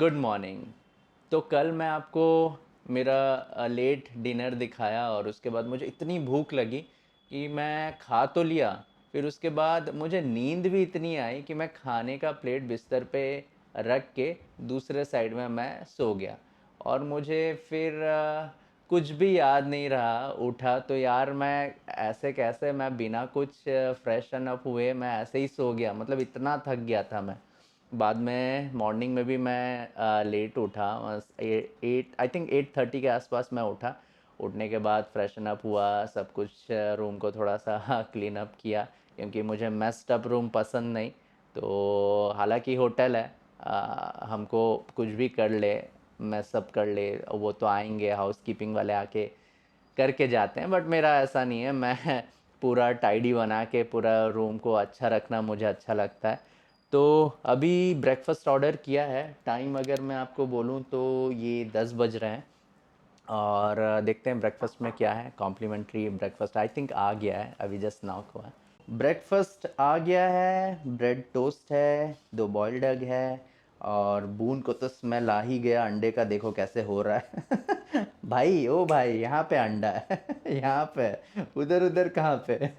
Good morning. तो कल मैं आपको मेरा लेट डिनर दिखाया और उसके बाद मुझे इतनी भूख लगी कि मैं खा तो लिया। फिर उसके बाद मुझे नींद भी इतनी आई कि मैं खाने का प्लेट बिस्तर पे रख के दूसरे साइड में मैं सो गया। और मुझे फिर कुछ भी याद नहीं रहा। उठा तो यार मैं ऐसे कैसे, मैं बिना कुछ फ्रेशन अप हुए मैं ऐसे ही सो गया, मतलब इतना थक गया था मैं। बाद में मॉर्निंग में भी मैं लेट उठा, 8 आई थिंक 8:30 के आसपास मैं उठा। उठने के बाद फ्रेशन अप हुआ, सब कुछ रूम को थोड़ा सा क्लीन अप किया, क्योंकि मुझे मेस्ड अप रूम पसंद नहीं। तो हालांकि होटल है, हमको कुछ भी कर ले, मेस अप कर ले, वो तो आएंगे हाउस कीपिंग वाले आके करके जाते हैं, बट मेरा ऐसा नहीं है। मैं पूरा टाइडी बना के पूरा रूम को अच्छा रखना मुझे अच्छा लगता है। तो अभी ब्रेकफास्ट ऑर्डर किया है। टाइम अगर मैं आपको बोलूँ तो ये 10 बज रहे हैं। और देखते हैं ब्रेकफास्ट में क्या है। कॉम्प्लीमेंट्री ब्रेकफास्ट आई थिंक आ गया है, अभी जस्ट नाउ को है। ब्रेकफास्ट आ गया है, ब्रेड टोस्ट है, 2 बॉइल्ड एग है, और बून को तो स्मेल आ ही गया। अंडे का देखो कैसे हो रहा है। भाई ओ भाई, यहाँ पे अंडा है। यहाँ पे, उधर उधर कहाँ पे।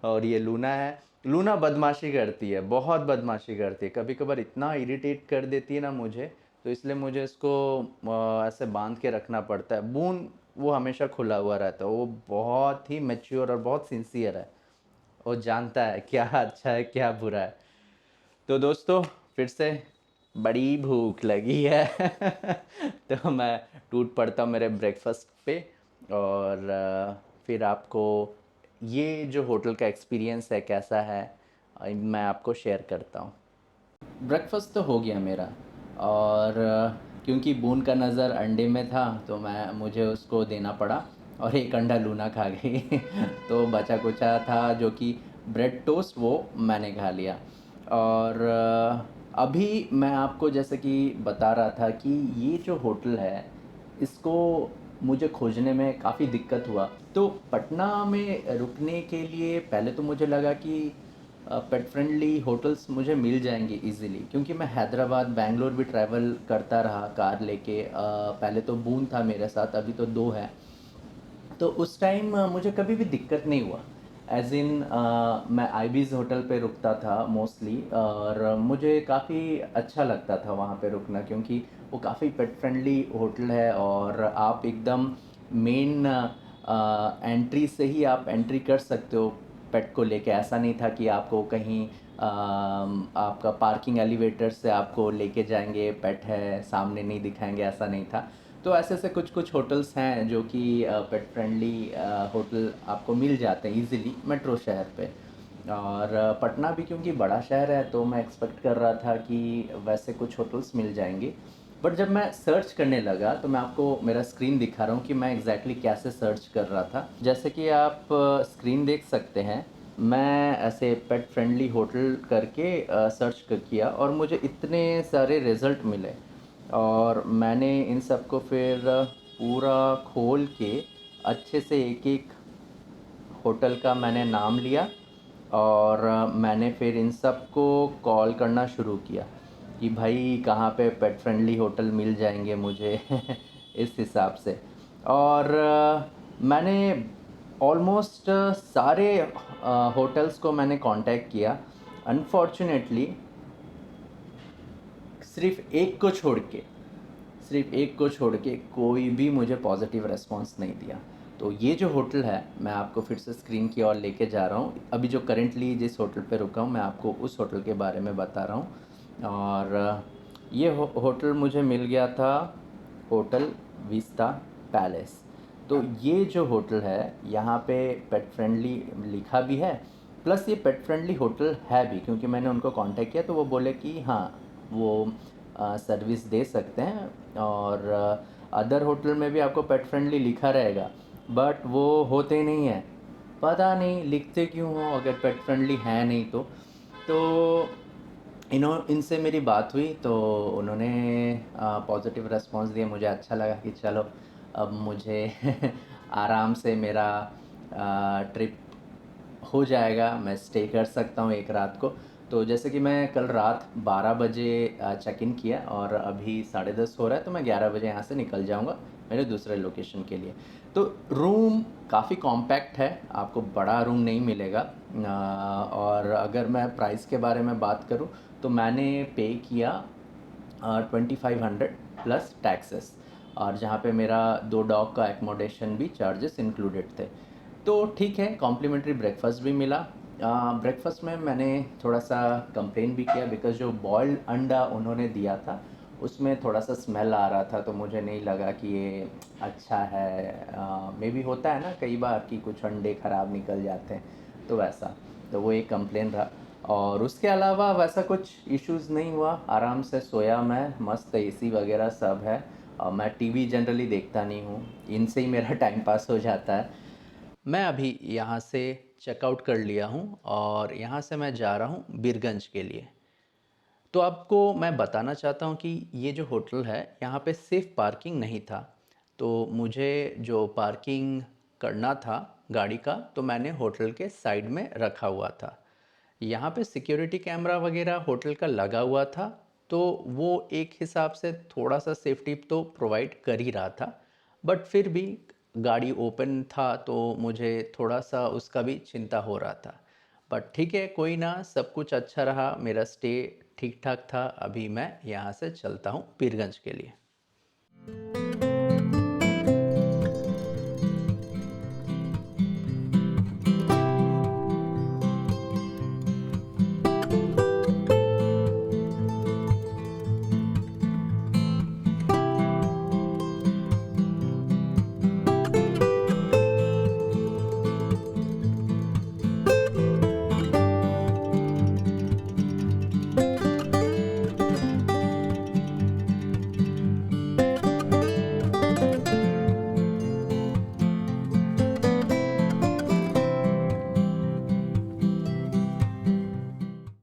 और ये लूना है। लूना बदमाशी करती है, बहुत बदमाशी करती है, कभी कभार इतना इरिटेट कर देती है ना मुझे। तो इसलिए मुझे इसको ऐसे बांध के रखना पड़ता है। बून वो हमेशा खुला हुआ रहता है, वो बहुत ही मैच्योर और बहुत सिंसियर है। वो जानता है क्या अच्छा है क्या बुरा है। तो दोस्तों, फिर से बड़ी भूख लगी है। तो मैं टूट पड़ता हूँ मेरे ब्रेकफास्ट पे। और फिर आपको ये जो होटल का एक्सपीरियंस है कैसा है, मैं आपको शेयर करता हूँ। ब्रेकफास्ट तो हो गया मेरा। और क्योंकि बून का नज़र अंडे में था तो मैं मुझे उसको देना पड़ा, और एक अंडा लूना खा गई। तो बचा कुचा था जो कि ब्रेड टोस्ट, वो मैंने खा लिया। और अभी मैं आपको जैसे कि बता रहा था कि ये जो होटल है इसको मुझे खोजने में काफ़ी दिक्कत हुआ। तो पटना में रुकने के लिए पहले तो मुझे लगा कि पेट फ्रेंडली होटल्स मुझे मिल जाएंगे इजीली, क्योंकि मैं हैदराबाद बेंगलोर भी ट्रैवल करता रहा कार लेके। पहले तो बून था मेरे साथ, अभी तो दो है। तो उस टाइम मुझे कभी भी दिक्कत नहीं हुआ। एज़ इन मैं आईबीज़ होटल पे रुकता था मोस्टली, और मुझे काफ़ी अच्छा लगता था वहाँ पे रुकना, क्योंकि वो काफ़ी पेट फ्रेंडली होटल है। और आप एकदम मेन एंट्री से ही आप एंट्री कर सकते हो पेट को लेके। ऐसा नहीं था कि आपको कहीं आपका पार्किंग एलिवेटर से आपको लेके जाएंगे, पेट है सामने नहीं दिखाएंगे, ऐसा नहीं था। तो ऐसे ऐसे कुछ कुछ होटल्स हैं जो कि पेट फ्रेंडली होटल आपको मिल जाते हैं इजीली मेट्रो शहर पे। और पटना भी क्योंकि बड़ा शहर है तो मैं एक्सपेक्ट कर रहा था कि वैसे कुछ होटल्स मिल जाएंगे। बट जब मैं सर्च करने लगा तो मैं आपको मेरा स्क्रीन दिखा रहा हूँ कि मैं एग्जैक्टली कैसे सर्च कर रहा था। जैसे कि आप स्क्रीन देख सकते हैं, मैं ऐसे पेट फ्रेंडली होटल करके सर्च किया और मुझे इतने सारे रिज़ल्ट मिले। और मैंने इन सब को फिर पूरा खोल के अच्छे से एक एक होटल का मैंने नाम लिया। और मैंने फिर इन सब को कॉल करना शुरू किया कि भाई कहाँ पे पेट फ्रेंडली होटल मिल जाएंगे मुझे। इस हिसाब से। और मैंने ऑलमोस्ट सारे होटल्स को मैंने कांटेक्ट किया। अनफॉर्चुनेटली सिर्फ एक को छोड़ के, सिर्फ एक को छोड़ के कोई भी मुझे पॉजिटिव रेस्पॉन्स नहीं दिया। तो ये जो होटल है, मैं आपको फिर से स्क्रीन की ओर लेके जा रहा हूँ। अभी जो करेंटली जिस होटल पे रुका हूँ मैं आपको उस होटल के बारे में बता रहा हूँ। और ये होटल मुझे मिल गया था, होटल विस्टा पैलेस। तो ये जो होटल है यहाँ पे पेट फ्रेंडली लिखा भी है, प्लस ये पेट फ्रेंडली होटल है भी, क्योंकि मैंने उनको कांटेक्ट किया तो वो बोले कि हाँ वो सर्विस दे सकते हैं। और अदर होटल में भी आपको पेट फ्रेंडली लिखा रहेगा, बट वो होते नहीं हैं। पता नहीं लिखते क्यों हो अगर पेट फ्रेंडली है नहीं तो इनसे मेरी बात हुई तो उन्होंने पॉजिटिव रेस्पॉन्स दिया। मुझे अच्छा लगा कि चलो अब मुझे आराम से मेरा ट्रिप हो जाएगा, मैं स्टे कर सकता हूँ एक रात को। तो जैसे कि मैं कल रात 12 बजे चेक इन किया और अभी 10:30 हो रहा है, तो मैं 11 बजे यहाँ से निकल जाऊँगा मेरे दूसरे लोकेशन के लिए। तो रूम काफ़ी कॉम्पैक्ट है, आपको बड़ा रूम नहीं मिलेगा। और अगर मैं प्राइस के बारे में बात करूँ तो मैंने पे किया 2500 प्लस टैक्सेस, और जहाँ पे मेरा 2 डॉग का एकोमोडेशन भी चार्जेस इंक्लूडेड थे। तो ठीक है, कॉम्प्लीमेंट्री ब्रेकफास्ट भी मिला। ब्रेकफास्ट में मैंने थोड़ा सा कंप्लेन भी किया बिकॉज़ जो बॉइल्ड अंडा उन्होंने दिया था उसमें थोड़ा सा स्मेल आ रहा था, तो मुझे नहीं लगा कि ये अच्छा है। मे बी होता है ना कई बार कि कुछ अंडे ख़राब निकल जाते हैं, तो वैसा, तो वो एक कंप्लेन रहा। और उसके अलावा वैसा कुछ इश्यूज़ नहीं हुआ, आराम से सोया मैं, मस्त एसी वगैरह सब है। मैं टीवी जनरली देखता नहीं हूँ, इनसे ही मेरा टाइम पास हो जाता है। मैं अभी यहाँ से चेकआउट कर लिया हूँ और यहाँ से मैं जा रहा हूँ बीरगंज के लिए। तो आपको मैं बताना चाहता हूँ कि ये जो होटल है यहाँ पे सेफ़ पार्किंग नहीं था, तो मुझे जो पार्किंग करना था गाड़ी का, तो मैंने होटल के साइड में रखा हुआ था। यहाँ पे सिक्योरिटी कैमरा वगैरह होटल का लगा हुआ था, तो वो एक हिसाब से थोड़ा सा सेफ्टी तो प्रोवाइड कर ही रहा था, बट फिर भी गाड़ी ओपन था तो मुझे थोड़ा सा उसका भी चिंता हो रहा था। बट ठीक है, कोई ना, सब कुछ अच्छा रहा, मेरा स्टे ठीक ठाक था। अभी मैं यहाँ से चलता हूँ पीरगंज के लिए।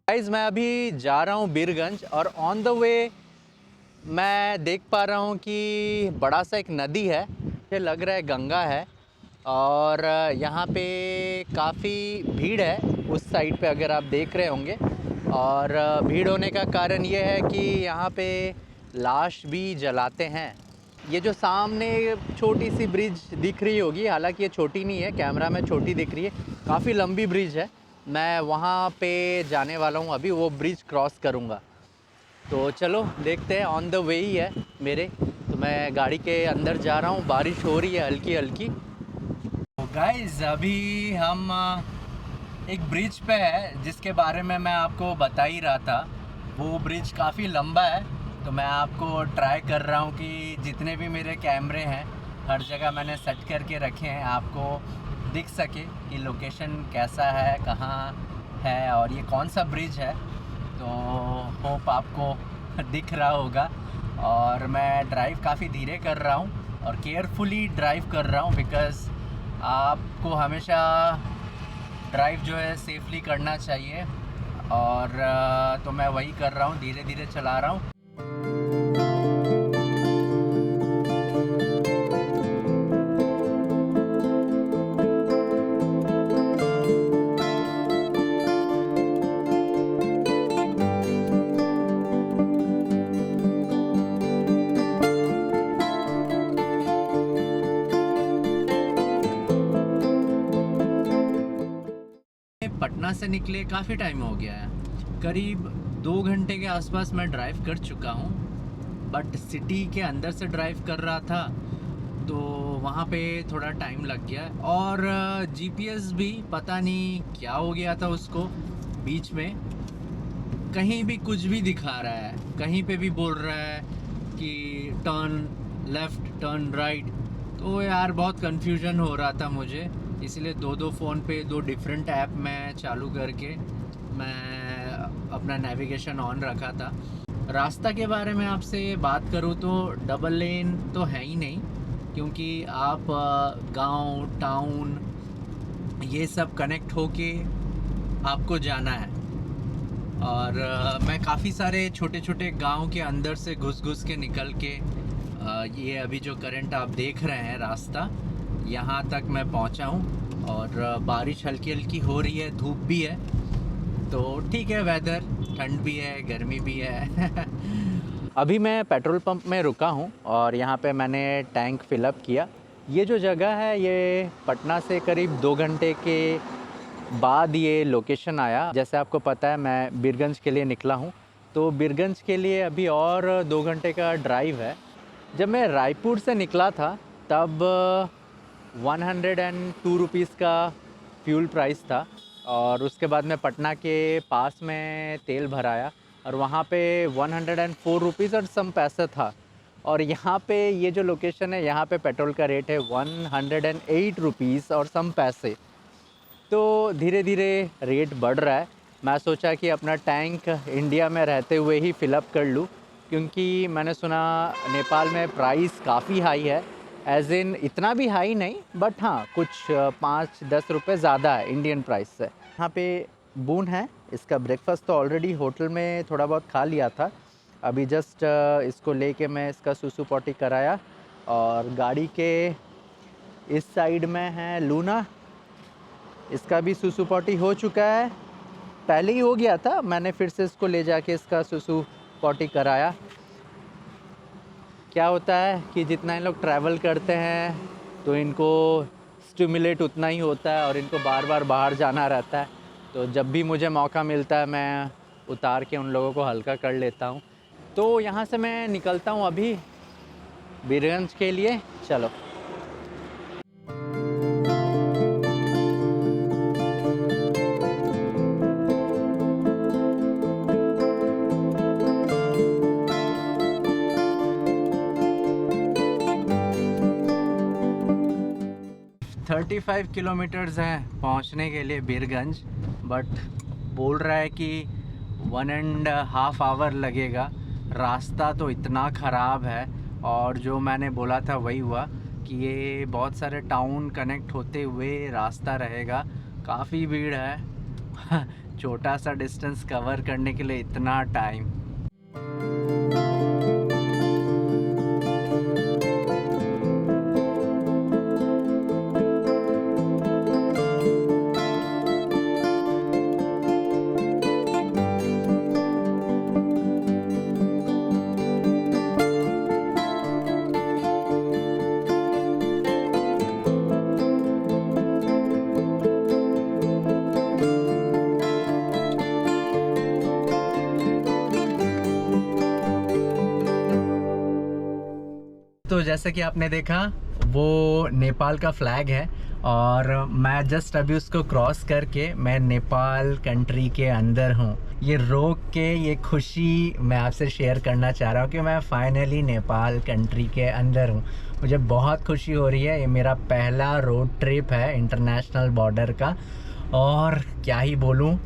गाइस, मैं अभी जा रहा हूँ बीरगंज और ऑन द वे मैं देख पा रहा हूँ कि बड़ा सा एक नदी है, मुझे लग रहा है गंगा है। और यहाँ पे काफ़ी भीड़ है उस साइड पे, अगर आप देख रहे होंगे। और भीड़ होने का कारण ये है कि यहाँ पे लाश भी जलाते हैं। ये जो सामने छोटी सी ब्रिज दिख रही होगी, हालांकि ये छोटी नहीं है, कैमरा में छोटी दिख रही है, काफ़ी लंबी ब्रिज है। मैं वहाँ पे जाने वाला हूँ, अभी वो ब्रिज क्रॉस करूँगा। तो चलो देखते हैं, ऑन द वे ही है मेरे। तो मैं गाड़ी के अंदर जा रहा हूँ, बारिश हो रही है हल्की हल्की। तो गाइस, अभी हम एक ब्रिज पे है जिसके बारे में मैं आपको बता ही रहा था। वो ब्रिज काफ़ी लंबा है, तो मैं आपको ट्राई कर रहा हूँ कि जितने भी मेरे कैमरे हैं हर जगह मैंने सेट करके रखे हैं, आपको दिख सके कि लोकेशन कैसा है, कहाँ है और ये कौन सा ब्रिज है। तो होप आपको दिख रहा होगा। और मैं ड्राइव काफ़ी धीरे कर रहा हूँ और केयरफुली ड्राइव कर रहा हूँ, बिकॉज़ आपको हमेशा ड्राइव जो है सेफली करना चाहिए। और तो मैं वही कर रहा हूँ, धीरे धीरे चला रहा हूँ। पटना से निकले काफ़ी टाइम हो गया है, करीब 2 घंटे के आसपास मैं ड्राइव कर चुका हूँ। बट सिटी के अंदर से ड्राइव कर रहा था तो वहाँ पे थोड़ा टाइम लग गया। और जीपीएस भी पता नहीं क्या हो गया था उसको, बीच में कहीं भी कुछ भी दिखा रहा है, कहीं पे भी बोल रहा है कि टर्न लेफ़्ट, टर्न राइट। तो यार बहुत कन्फ्यूजन हो रहा था मुझे, इसलिए दो फ़ोन पे 2 डिफरेंट ऐप मैं चालू करके मैं अपना नेविगेशन ऑन रखा था। रास्ता के बारे में आपसे बात करूँ तो डबल लेन तो है ही नहीं, क्योंकि आप गांव, टाउन ये सब कनेक्ट होके आपको जाना है। और मैं काफ़ी सारे छोटे छोटे गांव के अंदर से घुस के निकल के ये अभी जो करंट आप देख रहे हैं रास्ता, यहाँ तक मैं पहुँचा हूँ। और बारिश हल्की हल्की हो रही है, धूप भी है। तो ठीक है, वेदर ठंड भी है, गर्मी भी है। अभी मैं पेट्रोल पंप में रुका हूँ और यहाँ पे मैंने टैंक फिलअप किया। ये जो जगह है ये पटना से करीब 2 घंटे के बाद ये लोकेशन आया। जैसे आपको पता है मैं बीरगंज के लिए निकला हूँ, तो बीरगंज के लिए अभी और 2 घंटे का ड्राइव है। जब मैं रायपुर से निकला था तब 102 रुपीज़ का फ्यूल प्राइस था, और उसके बाद मैं पटना के पास में तेल भराया और वहाँ पे 104 रुपीज़ और सम पैसे था। और यहाँ पे ये जो लोकेशन है यहाँ पे पेट्रोल का रेट है 108 रुपीज़ और सम पैसे। तो धीरे धीरे रेट बढ़ रहा है। मैं सोचा कि अपना टैंक इंडिया में रहते हुए ही फिलअप कर लूँ, क्योंकि मैंने सुना नेपाल में प्राइस काफ़ी हाई है। एज़ इन इतना भी हाई नहीं, बट हाँ कुछ 5-10 रुपये ज़्यादा है इंडियन प्राइस से। यहाँ पे बून है, इसका ब्रेकफास्ट तो ऑलरेडी होटल में थोड़ा बहुत खा लिया था। अभी जस्ट इसको लेके मैं इसका सुसु पॉटी कराया, और गाड़ी के इस साइड में है लूना, इसका भी सुसु पॉटी हो चुका है। पहले ही हो गया था, मैंने फिर से इसको ले जाके इसका सुसु पॉटी कराया। क्या होता है कि जितना इन लोग ट्रैवल करते हैं तो इनको स्टिमुलेट उतना ही होता है और इनको बार बार बाहर जाना रहता है। तो जब भी मुझे मौका मिलता है मैं उतार के उन लोगों को हल्का कर लेता हूँ। तो यहाँ से मैं निकलता हूँ अभी बीरगंज के लिए। चलो। 35 किलोमीटर्स हैं पहुंचने के लिए बीरगंज, बट बोल रहा है कि 1.5 आवर लगेगा। रास्ता तो इतना ख़राब है, और जो मैंने बोला था वही हुआ कि ये बहुत सारे टाउन कनेक्ट होते हुए रास्ता रहेगा। काफ़ी भीड़ है। छोटा सा डिस्टेंस कवर करने के लिए इतना टाइम। तो जैसे कि आपने देखा वो नेपाल का फ्लैग है, और मैं जस्ट अभी उसको क्रॉस करके मैं नेपाल कंट्री के अंदर हूँ। ये रोक के ये खुशी मैं आपसे शेयर करना चाह रहा हूँ कि मैं फाइनली नेपाल कंट्री के अंदर हूँ। मुझे बहुत खुशी हो रही है। ये मेरा पहला रोड ट्रिप है इंटरनेशनल बॉर्डर का, और क्या ही बोलूँ,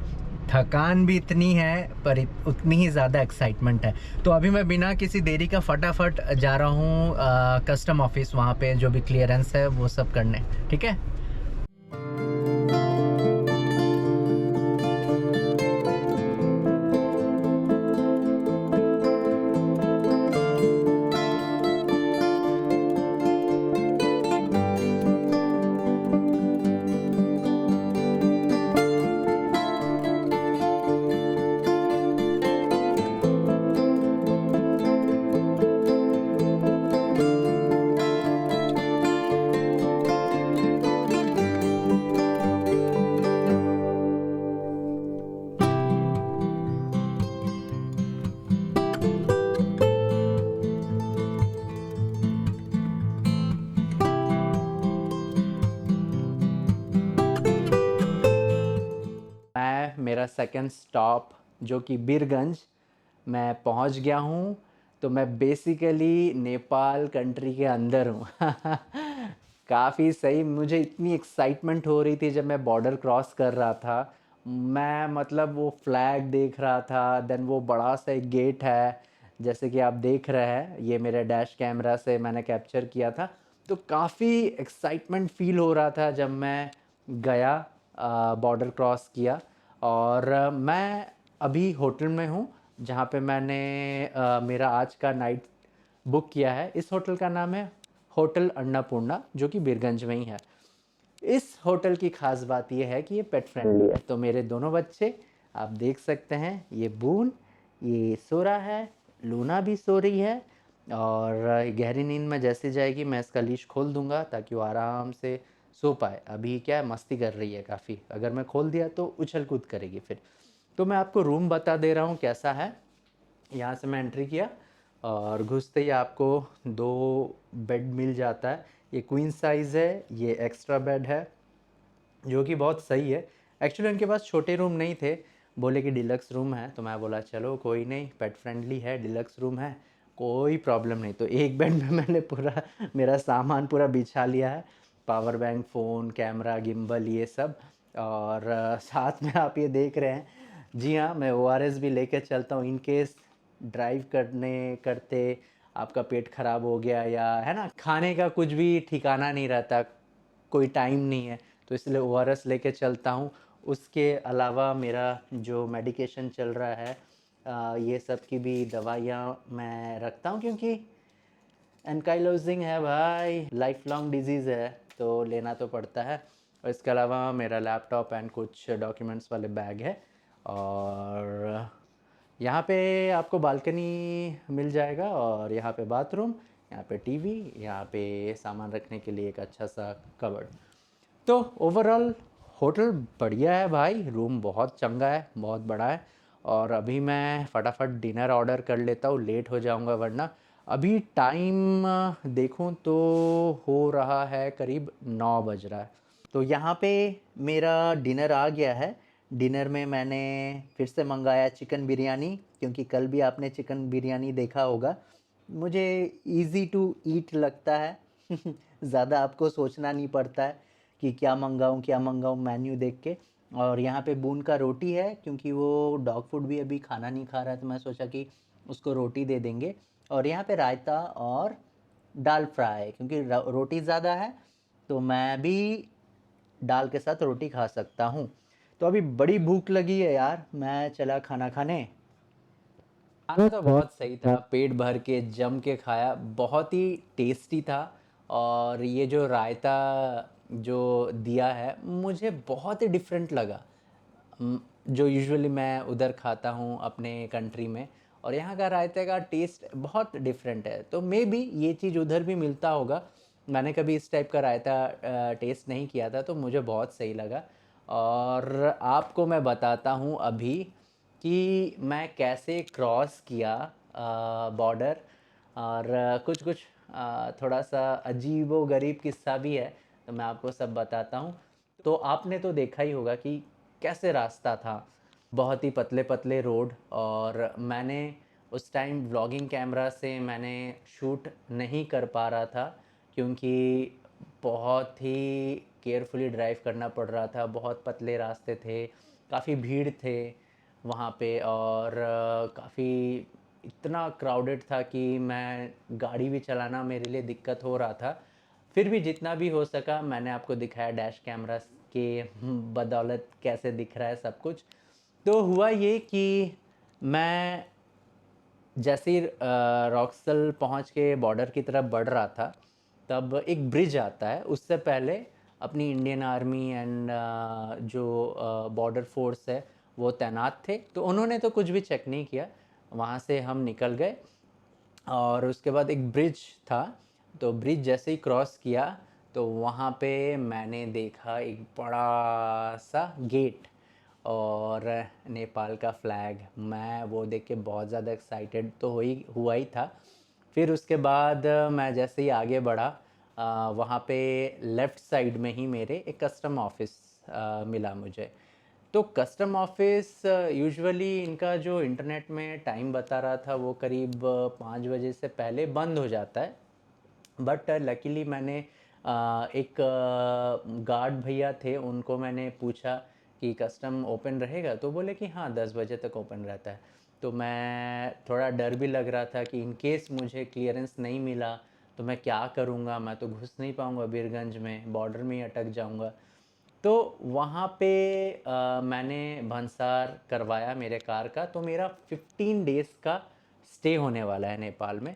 थकान भी इतनी है पर उतनी ही ज़्यादा एक्साइटमेंट है। तो अभी मैं बिना किसी देरी का फटाफट जा रहा हूँ कस्टम ऑफिस, वहाँ पे जो भी क्लियरेंस है वो सब करने। ठीक है। मेरा सेकंड स्टॉप जो कि बीरगंज, मैं पहुंच गया हूं। तो मैं बेसिकली नेपाल कंट्री के अंदर हूं। काफ़ी सही। मुझे इतनी एक्साइटमेंट हो रही थी जब मैं बॉर्डर क्रॉस कर रहा था। मैं मतलब वो फ्लैग देख रहा था, देन वो बड़ा सा एक गेट है जैसे कि आप देख रहे हैं, ये मेरे डैश कैमरा से मैंने कैप्चर किया था। तो काफ़ी एक्साइटमेंट फील हो रहा था जब मैं गया, बॉर्डर क्रॉस किया। और मैं अभी होटल में हूँ जहाँ पे मैंने मेरा आज का नाइट बुक किया है। इस होटल का नाम है होटल अन्नपूर्णा, जो कि बीरगंज में ही है। इस होटल की ख़ास बात यह है कि ये पेट फ्रेंडली है। तो मेरे दोनों बच्चे आप देख सकते हैं ये बून, ये सो रहा है, लूना भी सो रही है और गहरी नींद में जैसे जाएगी मैं इसका लीश खोल दूँगा ताकि वो आराम से सो पाए। अभी क्या है मस्ती कर रही है काफ़ी, अगर मैं खोल दिया तो उछल-कूद करेगी फिर। तो मैं आपको रूम बता दे रहा हूँ कैसा है। यहाँ से मैं एंट्री किया और घुसते ही आपको 2 बेड मिल जाता है। ये क्वीन साइज़ है, ये एक्स्ट्रा बेड है, जो कि बहुत सही है। एक्चुअली उनके पास छोटे रूम नहीं थे, बोले कि डिलक्स रूम है, तो मैं बोला चलो कोई नहीं, पेट फ्रेंडली है, डिलक्स रूम है, कोई प्रॉब्लम नहीं। तो एक बेड में मैंने पूरा मेरा सामान पूरा बिछा लिया है, power bank, phone, camera, gimbal ये सब। और साथ में आप ये देख रहे हैं, जी हाँ, मैं ओआरएस भी लेके चलता हूँ इन केस ड्राइव करते आपका पेट ख़राब हो गया या है ना, खाने का कुछ भी ठिकाना नहीं रहता, कोई टाइम नहीं है, तो इसलिए ओआरएस लेके चलता हूँ। उसके अलावा मेरा जो मेडिकेशन चल रहा है, ये सब की भी दवाइयाँ मैं रखता हूँ क्योंकि एनकाइलोजिंग है भाई, लाइफ लॉन्ग डिजीज़ है, तो लेना तो पड़ता है। और इसके अलावा मेरा लैपटॉप एंड कुछ डॉक्यूमेंट्स वाले बैग है। और यहाँ पे आपको बालकनी मिल जाएगा और यहाँ पे बाथरूम, यहाँ पे टीवी, यहाँ पे सामान रखने के लिए एक अच्छा सा कबर्ड। तो ओवरऑल होटल बढ़िया है भाई, रूम बहुत चंगा है, बहुत बड़ा है। और अभी मैं फटाफट डिनर ऑर्डर कर लेता हूँ, लेट हो जाऊँगा वरना। अभी टाइम देखूँ तो हो रहा है करीब 9 बज रहा है। तो यहाँ पे मेरा डिनर आ गया है। डिनर में मैंने फिर से मंगाया चिकन बिरयानी, क्योंकि कल भी आपने चिकन बिरयानी देखा होगा। मुझे इजी टू ईट लगता है ज़्यादा आपको सोचना नहीं पड़ता है कि क्या मंगाऊँ मेन्यू देख के। और यहाँ पे बून का रोटी है, क्योंकि वो डॉग फूड भी अभी खाना नहीं खा रहा है, तो मैं सोचा कि उसको रोटी दे देंगे। और यहाँ पे रायता और दाल फ्राई, क्योंकि रोटी ज़्यादा है तो मैं भी दाल के साथ रोटी खा सकता हूँ। तो अभी बड़ी भूख लगी है यार, मैं चला खाना खाने। खाना तो बहुत सही था, पेट भर के जम के खाया, बहुत ही टेस्टी था। और ये जो रायता जो दिया है मुझे बहुत ही डिफरेंट लगा, जो यूजुअली मैं उधर खाता हूँ अपने कंट्री में, और यहाँ का रायते का टेस्ट बहुत डिफरेंट है। तो मे बी ये चीज़ उधर भी मिलता होगा, मैंने कभी इस टाइप का रायता टेस्ट नहीं किया था, तो मुझे बहुत सही लगा। और आपको मैं बताता हूँ अभी कि मैं कैसे क्रॉस किया बॉर्डर। और कुछ कुछ थोड़ा सा अजीबो गरीब किस्सा भी है, तो मैं आपको सब बताता हूँ। तो आपने तो देखा ही होगा कि कैसे रास्ता था, बहुत ही पतले पतले रोड। और मैंने उस टाइम व्लॉगिंग कैमरा से मैंने शूट नहीं कर पा रहा था, क्योंकि बहुत ही केयरफुली ड्राइव करना पड़ रहा था, बहुत पतले रास्ते थे, काफ़ी भीड़ थे वहाँ पे। और काफ़ी इतना क्राउडेड था कि मैं गाड़ी भी चलाना मेरे लिए दिक्कत हो रहा था। फिर भी जितना भी हो सका मैंने आपको दिखाया डैश कैमरा के बदौलत कैसे दिख रहा है सब कुछ। तो हुआ ये कि मैं जैसे ही रॉक्सटल पहुंच के बॉर्डर की तरफ बढ़ रहा था, तब एक ब्रिज आता है। उससे पहले अपनी इंडियन आर्मी एंड जो बॉर्डर फोर्स है वो तैनात थे, तो उन्होंने तो कुछ भी चेक नहीं किया, वहाँ से हम निकल गए। और उसके बाद एक ब्रिज था, तो ब्रिज जैसे ही क्रॉस किया तो वहाँ पे मैंने देखा एक बड़ा सा गेट और नेपाल का फ्लैग। मैं वो देख के बहुत ज़्यादा एक्साइटेड तो हुआ ही था। फिर उसके बाद मैं जैसे ही आगे बढ़ा, वहाँ पे लेफ़्ट साइड में ही मेरे एक कस्टम ऑफिस मिला मुझे। तो कस्टम ऑफिस यूजुअली इनका जो इंटरनेट में टाइम बता रहा था वो करीब 5 बजे से पहले बंद हो जाता है। बट लकीली मैंने एक गार्ड भैया थे, उनको मैंने पूछा कि कस्टम ओपन रहेगा, तो बोले कि हाँ 10 बजे तक ओपन रहता है। तो मैं थोड़ा डर भी लग रहा था कि इन केस मुझे क्लियरेंस नहीं मिला तो मैं क्या करूँगा, मैं तो घुस नहीं पाऊँगा बीरगंज में, बॉर्डर में ही अटक जाऊँगा। तो वहाँ पे मैंने भंसार करवाया मेरे कार का, तो मेरा 15 डेज़ का स्टे होने वाला है नेपाल में।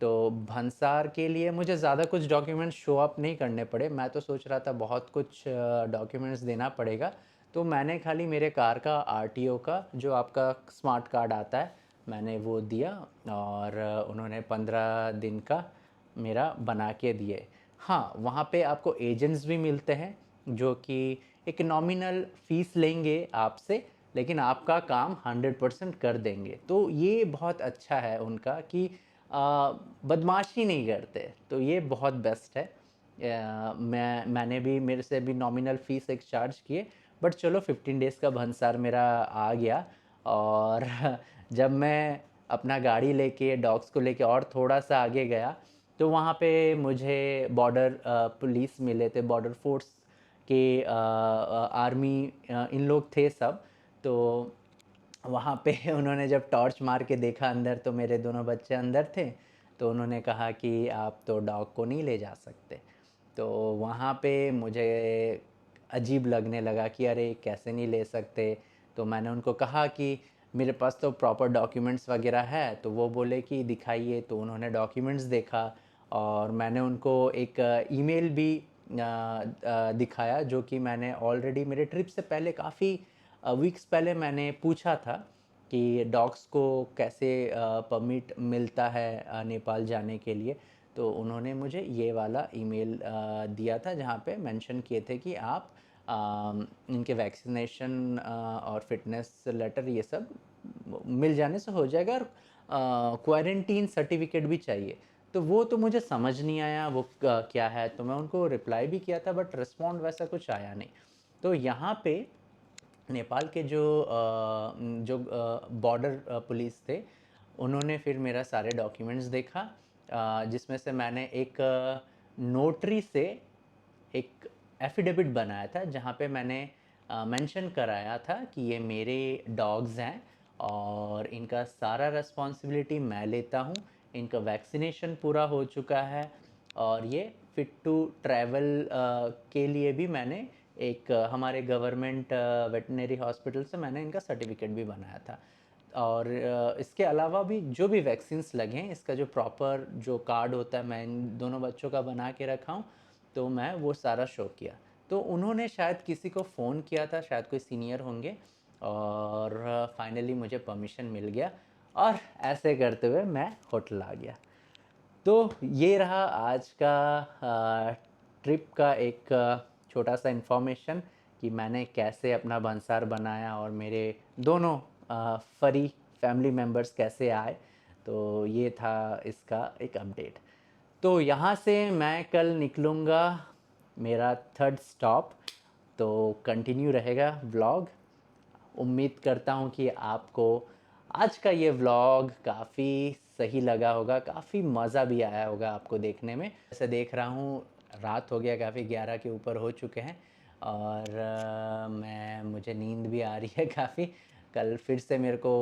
तो भंसार के लिए मुझे ज़्यादा कुछ डॉक्यूमेंट्स शो अप नहीं करने पड़े, मैं तो सोच रहा था बहुत कुछ डॉक्यूमेंट्स देना पड़ेगा, तो मैंने खाली मेरे कार का आरटीओ का जो आपका स्मार्ट कार्ड आता है मैंने वो दिया, और उन्होंने 15 दिन का मेरा बना के दिए। हाँ, वहाँ पे आपको एजेंट्स भी मिलते हैं जो कि एक नॉमिनल फ़ीस लेंगे आपसे, लेकिन आपका काम 100% कर देंगे। तो ये बहुत अच्छा है उनका कि बदमाशी नहीं करते, तो ये बहुत बेस्ट है। मैंने भी, मेरे से भी नॉमिनल फ़ीस एक चार्ज किए, बट चलो 15 डेज़ का भंसार मेरा आ गया। और जब मैं अपना गाड़ी लेके डॉग्स को लेके और थोड़ा-सा आगे गया, तो वहाँ पे मुझे बॉर्डर पुलिस मिले थे, बॉर्डर फोर्स के आर्मी, इन लोग थे सब। तो वहाँ पे उन्होंने जब टॉर्च मार के देखा अंदर, तो मेरे दोनों बच्चे अंदर थे, तो उन्होंने कहा कि आप तो डॉग को नहीं ले जा सकते। तो वहाँ पे मुझे अजीब लगने लगा कि अरे कैसे नहीं ले सकते। तो मैंने उनको कहा कि मेरे पास तो प्रॉपर डॉक्यूमेंट्स वगैरह है, तो वो बोले कि दिखाइए। तो उन्होंने डॉक्यूमेंट्स देखा, और मैंने उनको एक ईमेल भी दिखाया जो कि मैंने ऑलरेडी मेरे ट्रिप से पहले काफ़ी वीक्स पहले मैंने पूछा था कि डॉग्स को कैसे परमिट मिलता है नेपाल जाने के लिए। तो उन्होंने मुझे ये वाला ईमेल दिया था जहाँ पे मेंशन किए थे कि आप इनके वैक्सीनेशन और फिटनेस लेटर ये सब मिल जाने से हो जाएगा, और क्वारंटीन सर्टिफिकेट भी चाहिए। तो वो तो मुझे समझ नहीं आया वो क्या है, तो मैं उनको रिप्लाई भी किया था, बट रिस्पॉन्ड वैसा कुछ आया नहीं। तो यहाँ पे नेपाल के जो बॉर्डर पुलिस थे, उन्होंने फिर मेरा सारे डॉक्यूमेंट्स देखा, जिसमें से मैंने एक नोटरी से एक एफिडेविट बनाया था जहाँ पे मैंने मेंशन कराया था कि ये मेरे डॉग्स हैं, और इनका सारा रिस्पॉन्सिबिलिटी मैं लेता हूँ, इनका वैक्सीनेशन पूरा हो चुका है, और ये फ़िट टू ट्रैवल के लिए भी मैंने एक हमारे गवर्नमेंट वेटनरी हॉस्पिटल से मैंने इनका सर्टिफिकेट भी बनाया था। और इसके अलावा भी जो भी वैक्सीन्स लगे हैं, इसका जो प्रॉपर जो कार्ड होता है मैं इन दोनों बच्चों का बना के रखा हूँ, तो मैं वो सारा शो किया। तो उन्होंने शायद किसी को फ़ोन किया था, शायद कोई सीनियर होंगे, और फाइनली मुझे परमिशन मिल गया, और ऐसे करते हुए मैं होटल आ गया। तो ये रहा आज का ट्रिप का एक छोटा सा इन्फॉर्मेशन कि मैंने कैसे अपना भंसार बनाया और मेरे दोनों फरी फैमिली मेम्बर्स कैसे आए। तो ये था इसका एक अपडेट। तो यहाँ से मैं कल निकलूँगा, मेरा थर्ड स्टॉप, तो कंटिन्यू रहेगा व्लॉग। उम्मीद करता हूँ कि आपको आज का ये व्लॉग काफ़ी सही लगा होगा, काफ़ी मज़ा भी आया होगा आपको देखने में। जैसे देख रहा हूँ रात हो गया, काफ़ी 11 के ऊपर हो चुके हैं, और मुझे नींद भी आ रही है काफ़ी। कल फिर से मेरे को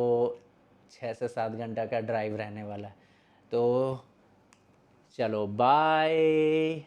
6 से 7 घंटा का ड्राइव रहने वाला है। तो चलो बाय।